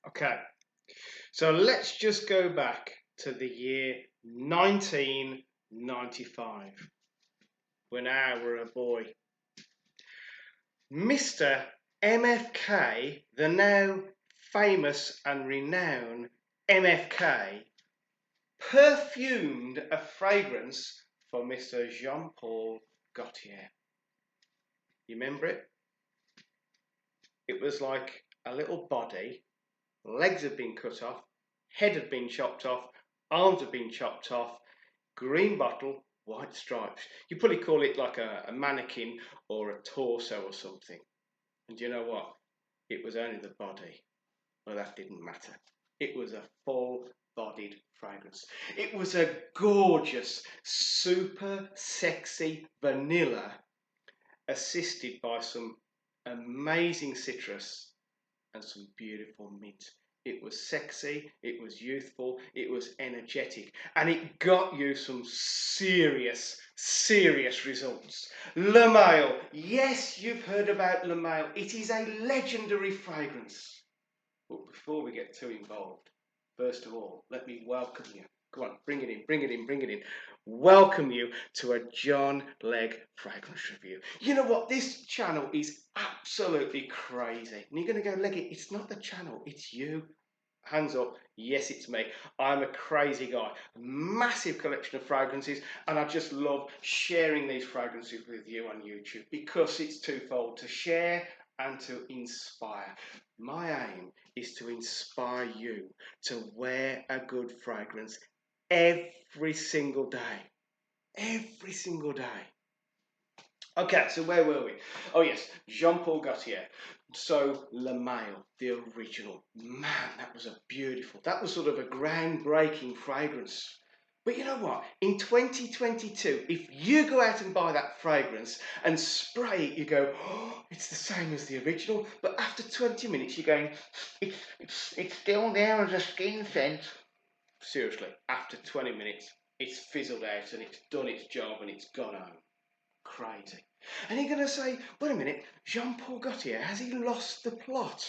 Okay, so let's just go back to the year 1995 when I were a boy. Mr. MFK, the now famous and renowned MFK, perfumed a fragrance for Mr. Jean-Paul Gaultier. You remember it? It was like a little body, legs had been cut off, head had been chopped off, arms had been chopped off, green bottle, white stripes. You probably call it like a mannequin or a torso or something. And you know what? It was only the body. Well, that didn't matter. It was a full-bodied fragrance. It was a gorgeous, super sexy vanilla assisted by some amazing citrus and some beautiful mint. It was sexy, it was youthful, it was energetic, and it got you some serious results. Le Male, yes, you've heard about Le Male. It is a legendary fragrance. But before we get too involved, first of all, let me welcome you. Go on, bring it in, bring it in, bring it in. Welcome you to a John Legg fragrance review. You know what? This channel is absolutely crazy. And you're going to go, Leggy, it's not the channel, it's you. Hands up, yes, it's me. I'm a crazy guy. Massive collection of fragrances, and I just love sharing these fragrances with you on YouTube because it's twofold: to share and to inspire. My aim is to inspire you to wear a good fragrance every single day. Every single day. Okay, so where were we? Oh yes, Jean-Paul Gaultier. So Le Male, the original. Man, that was that was sort of a groundbreaking fragrance. But you know what? In 2022, if you go out and buy that fragrance and spray it, you go, oh, it's the same as the original. But after 20 minutes, you're going, it's still there as a skin scent. Seriously, after 20 minutes, it's fizzled out and it's done its job and it's gone home. Crazy. And you're going to say, wait a minute, Jean-Paul Gaultier, has he lost the plot?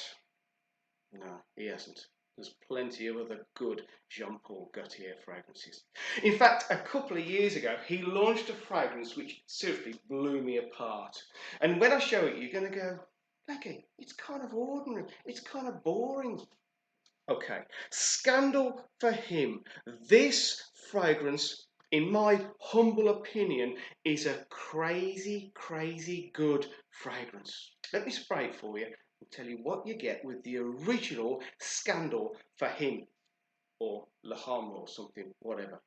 No, he hasn't. There's plenty of other good Jean-Paul Gaultier fragrances. In fact, a couple of years ago, he launched a fragrance which seriously blew me apart. And when I show it, you're going to go, Becky, it's kind of ordinary. It's kind of boring. Okay, Scandal for Him. This fragrance, in my humble opinion, is a crazy good fragrance. Let me spray it for you and tell you what you get with the original Scandal for Him, or Le Homme or something, whatever.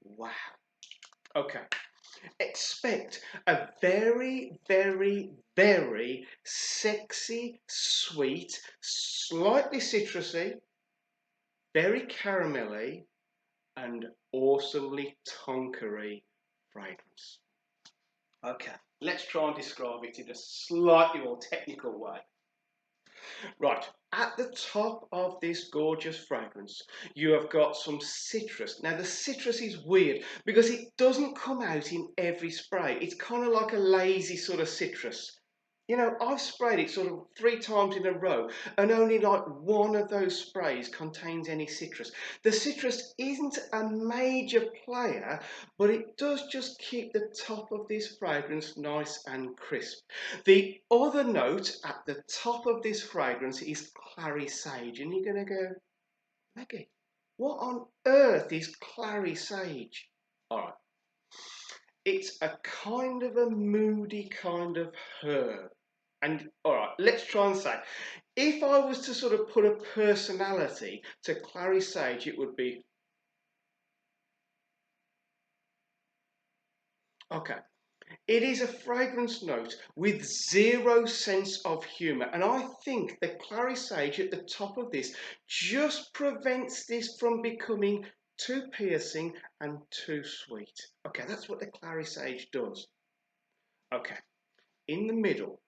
Wow. Okay. Expect a very sexy, sweet, slightly citrusy, very caramelly, and awesomely tonkery fragrance. Okay, let's try and describe it in a slightly more technical way. Right, at the top of this gorgeous fragrance, you have got some citrus. Now, the citrus is weird because it doesn't come out in every spray. It's kind of like a lazy sort of citrus. You know, I've sprayed it sort of 3 times in a row, and only like one of those sprays contains any citrus. The citrus isn't a major player, but it does just keep the top of this fragrance nice and crisp. The other note at the top of this fragrance is clary sage, and you're going to go, Maggie, what on earth is clary sage? All right, it's a kind of a moody kind of herb. And all right, let's try and say, if I was to sort of put a personality to clary sage, it would be, okay, it is a fragrance note with zero sense of humour. And I think the clary sage at the top of this just prevents this from becoming too piercing and too sweet. Okay, that's what the clary sage does. Okay, in the middle,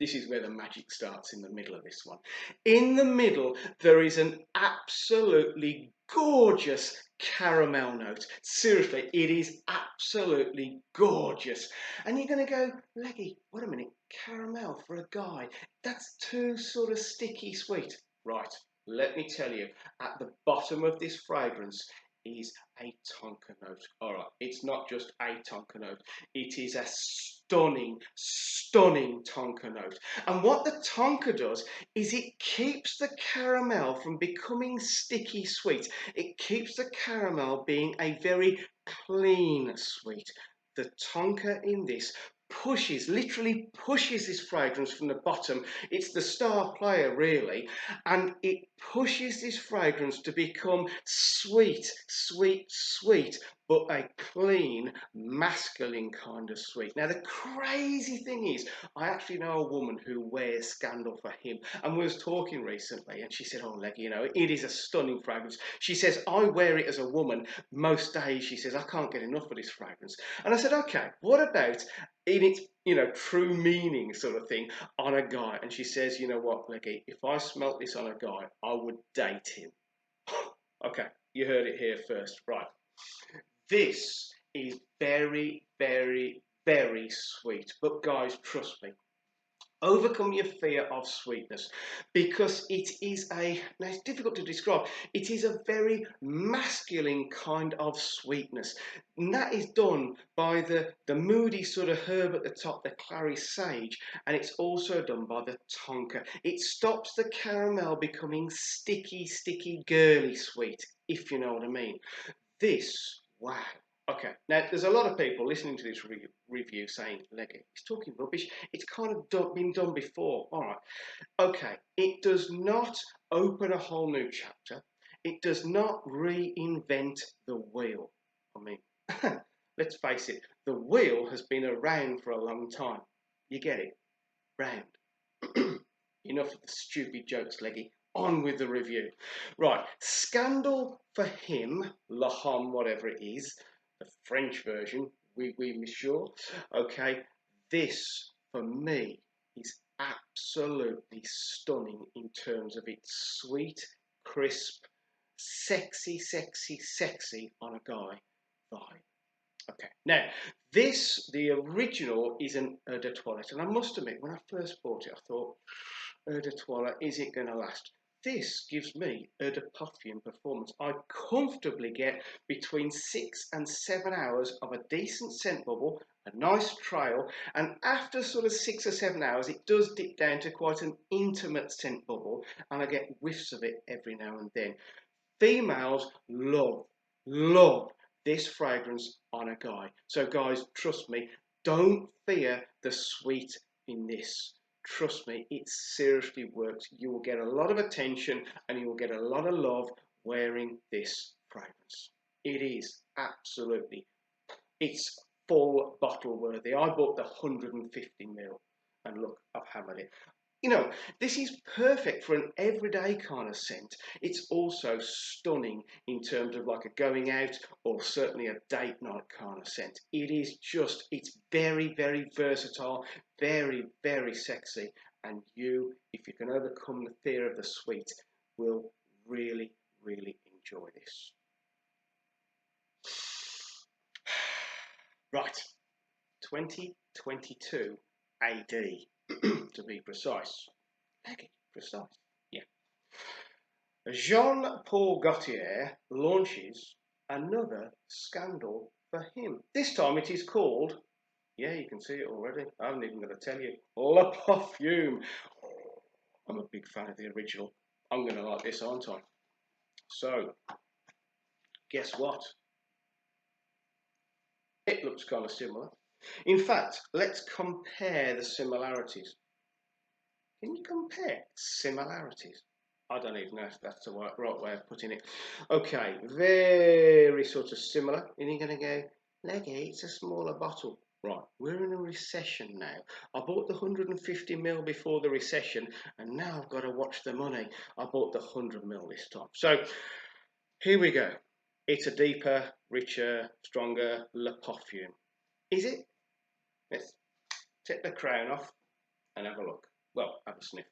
this is where the magic starts, in the middle of this one. In the middle, there is an absolutely gorgeous caramel note. Seriously, it is absolutely gorgeous. And you're going to go, Leggy, wait a minute, caramel for a guy. That's too sort of sticky sweet. Right, let me tell you, at the bottom of this fragrance is a tonka note. All right, it's not just a tonka note. It is a stunning, stunning tonka note. And what the tonka does is it keeps the caramel from becoming sticky sweet. It keeps the caramel being a very clean sweet. The tonka in this literally pushes this fragrance from the bottom. It's the star player really, and it pushes this fragrance to become sweet, sweet, sweet, but a clean, masculine kind of sweet. Now the crazy thing is, I actually know a woman who wears Scandal for Him, and we was talking recently, and she said, oh Leggy, you know, it is a stunning fragrance. She says, I wear it as a woman most days. She says, I can't get enough of this fragrance. And I said, okay, what about in its, you know, true meaning sort of thing on a guy? And she says, you know what, Leggy, if I smelt this on a guy, I would date him. Okay, you heard it here first, right? This is very, very, very sweet. But guys, trust me, overcome your fear of sweetness, because it is now it's difficult to describe, it is a very masculine kind of sweetness. And that is done by the moody sort of herb at the top, the clary sage, and it's also done by the tonka. It stops the caramel becoming sticky, sticky, girly sweet, if you know what I mean. This, wow. Okay, now there's a lot of people listening to this review saying, Leggy, he's talking rubbish. It's kind of been done before. All right. Okay, it does not open a whole new chapter. It does not reinvent the wheel. I mean, let's face it, the wheel has been around for a long time. You get it? Round. Enough of the stupid jokes, Leggy. On with the review. Right, Scandal for Him, Le Homme, whatever it is, the French version, oui, monsieur. Okay, this for me is absolutely stunning in terms of its sweet, crisp, sexy, sexy, sexy on a guy vibe. Okay, now this, the original, is an eau de toilette, and I must admit, when I first bought it, I thought, eau de toilette, is it going to last? This gives me eau de parfum performance. I comfortably get between 6 and 7 hours of a decent scent bubble, a nice trail, and after sort of 6 or 7 hours, it does dip down to quite an intimate scent bubble, and I get whiffs of it every now and then. Females love this fragrance on a guy. So guys, trust me, don't fear the sweet in this. Trust me, it seriously works. You will get a lot of attention and you will get a lot of love wearing this fragrance. It is absolutely, it's full bottle worthy. I bought the 150ml and look, I've hammered it. You know, this is perfect for an everyday kind of scent. It's also stunning in terms of like a going out or certainly a date night kind of scent. It is just, it's very, very versatile, very, very sexy. And you, if you can overcome the fear of the sweet, will really, really enjoy this. Right, 2022 AD. To be precise. Leggy, precise. Yeah. Jean Paul Gaultier launches another Scandal for Him. This time it is called, yeah, you can see it already. I haven't even got to tell you. Le Parfum. I'm a big fan of the original. I'm going to like this, aren't I? So, guess what? It looks kind of similar. In fact, let's compare the similarities. Can you compare similarities? I don't even know if that's the right way of putting it. Okay, very sort of similar. And you're going to go, Leggy, it's a smaller bottle. Right, we're in a recession now. I bought the 150ml before the recession, and now I've got to watch the money. I bought the 100ml this time. So, here we go. It's a deeper, richer, stronger Le Parfum. Is it? Let's take the crown off and have a look. Well, have a sniff.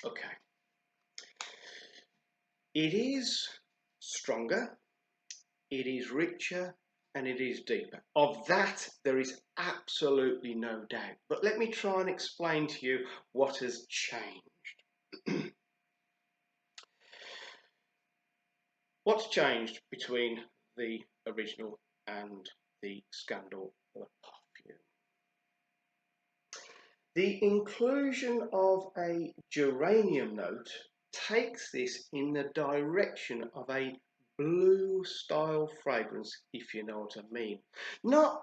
Okay. It is stronger, it is richer, and it is deeper. Of that, there is absolutely no doubt. But let me try and explain to you what has changed. What's changed between the original and the Scandal Pour Homme? The inclusion of a geranium note takes this in the direction of a blue style fragrance, if you know what I mean. Not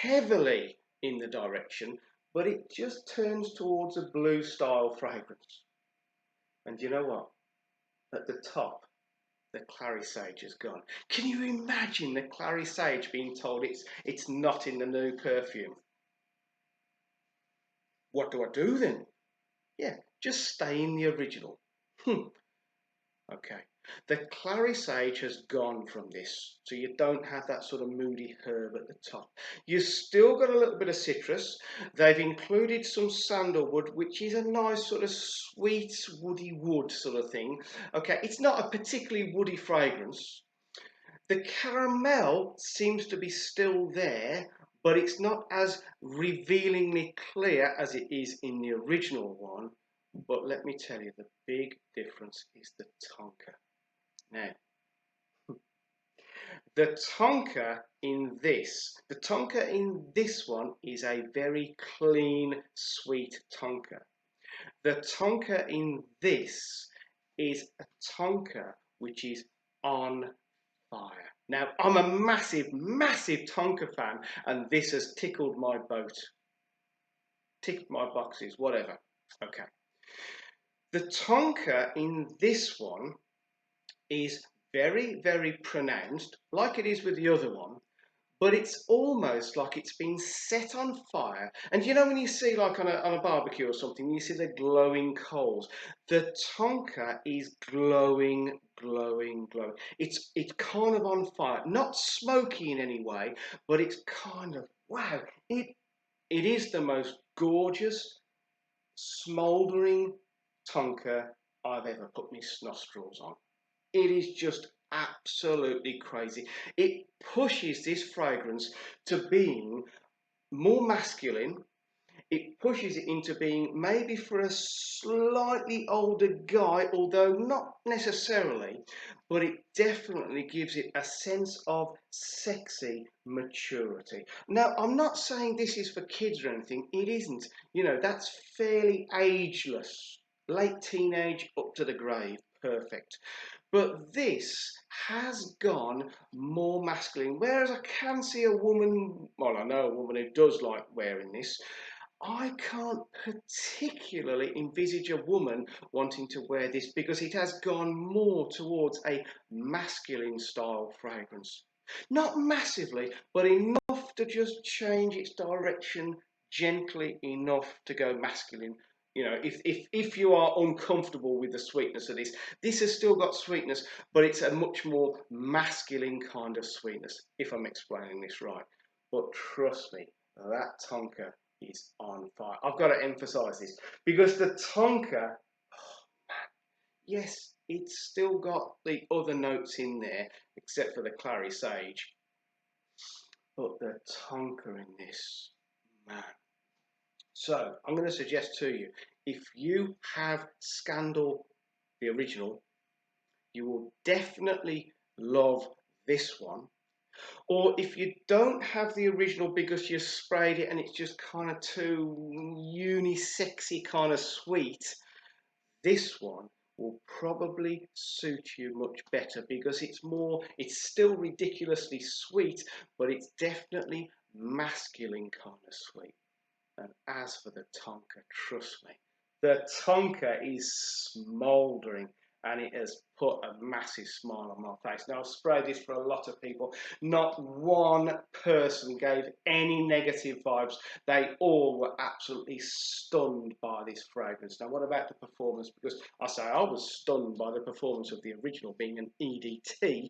heavily in the direction, but it just turns towards a blue style fragrance. And you know what? At the top, the clary sage has gone. Can you imagine the clary sage being told it's not in the new perfume? What do I do then? Yeah, just stay in the original. Okay. The clary sage has gone from this, so you don't have that sort of moody herb at the top. You've still got a little bit of citrus. They've included some sandalwood, which is a nice sort of sweet woody wood sort of thing. Okay, it's not a particularly woody fragrance. The caramel seems to be still there, but it's not as revealingly clear as it is in the original one. But let me tell you, the big difference is the tonka. Now, the tonka in this one is a very clean, sweet tonka. The tonka in this is a tonka which is on fire. Now, I'm a massive, massive tonka fan, and this has tickled my boat, ticked my boxes, whatever. Okay. The tonka in this one is very, very pronounced, like it is with the other one, but it's almost like it's been set on fire. And you know when you see like on a barbecue or something, you see the glowing coals. The tonka is glowing, glowing, glowing. It's kind of on fire, not smoky in any way, but it's kind of, wow. It is the most gorgeous, smouldering tonka I've ever put my nostrils on. It is just absolutely crazy. It pushes this fragrance to being more masculine. It pushes it into being maybe for a slightly older guy, although not necessarily, but it definitely gives it a sense of sexy maturity. Now, I'm not saying this is for kids or anything. It isn't. You know, that's fairly ageless. Late teenage up to the grave. Perfect. But this has gone more masculine. Whereas I can see a woman, well, I know a woman who does like wearing this. I can't particularly envisage a woman wanting to wear this because it has gone more towards a masculine style fragrance. Not massively, but enough to just change its direction gently enough to go masculine. You know, if you are uncomfortable with the sweetness of this has still got sweetness, but it's a much more masculine kind of sweetness, if I'm explaining this right. But trust me, that tonka is on fire. I've got to emphasize this because the tonka, oh man, yes, it's still got the other notes in there except for the clary sage, but the tonka in this, man. So I'm going to suggest to you, if you have Scandal, the original, you will definitely love this one. Or if you don't have the original because you sprayed it and it's just kind of too unisexy kind of sweet, this one will probably suit you much better because it's still ridiculously sweet, but it's definitely masculine kind of sweet. And as for the tonka, trust me, the tonka is smouldering and it has put a massive smile on my face. Now, I've sprayed this for a lot of people. Not one person gave any negative vibes. They all were absolutely stunned by this fragrance. Now, what about the performance? Because I was stunned by the performance of the original being an EDT.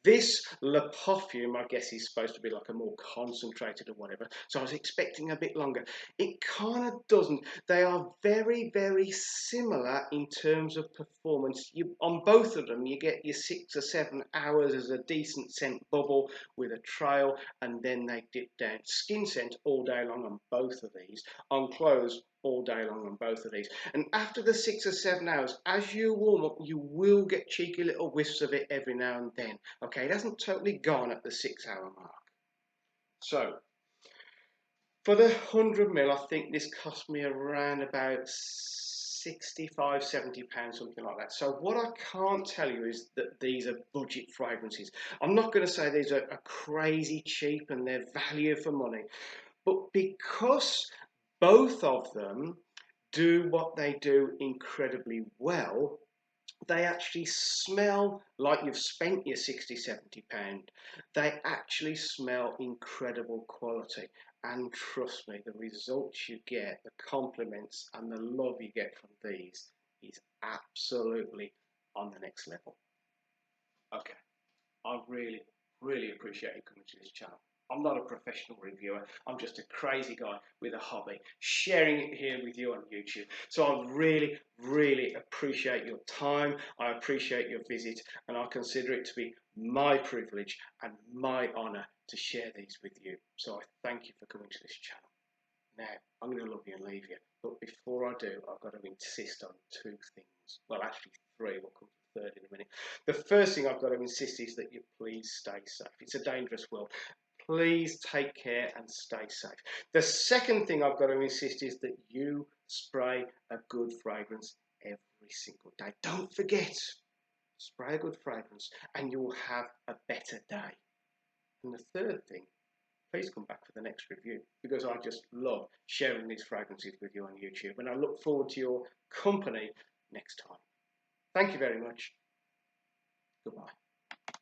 This Le Parfum, I guess, is supposed to be like a more concentrated or whatever. So I was expecting a bit longer. It kind of doesn't. They are very, very similar in terms of performance. On both both of them, you get your 6 or 7 hours as a decent scent bubble with a trail, and then they dip down. Skin scent all day long on both of these, on clothes all day long on both of these. And after the 6 or 7 hours, as you warm up, you will get cheeky little whiffs of it every now and then. Okay, it hasn't totally gone at the 6 hour mark. So, for the 100ml, I think this cost me around about £65, £70, something like that. So what I can't tell you is that these are budget fragrances. I'm not going to say these are crazy cheap and they're value for money, but because both of them do what they do incredibly well, they actually smell like you've spent your £60–70. They actually smell incredible quality. And trust me, the results you get, the compliments and the love you get from these is absolutely on the next level. Okay, I really, really appreciate you coming to this channel. I'm not a professional reviewer. I'm just a crazy guy with a hobby, sharing it here with you on YouTube. So I really, really appreciate your time. I appreciate your visit, and I consider it to be my privilege and my honour to share these with you. So I thank you for coming to this channel. Now, I'm going to love you and leave you. But before I do, I've got to insist on 2 things. Well, actually 3. We'll come to the third in a minute. The first thing I've got to insist is that you please stay safe. It's a dangerous world. Please take care and stay safe. The second thing I've got to insist is that you spray a good fragrance every single day. Don't forget, spray a good fragrance and you'll have a better day. And the third thing, please come back for the next review, because I just love sharing these fragrances with you on YouTube, and I look forward to your company next time. Thank you very much. Goodbye.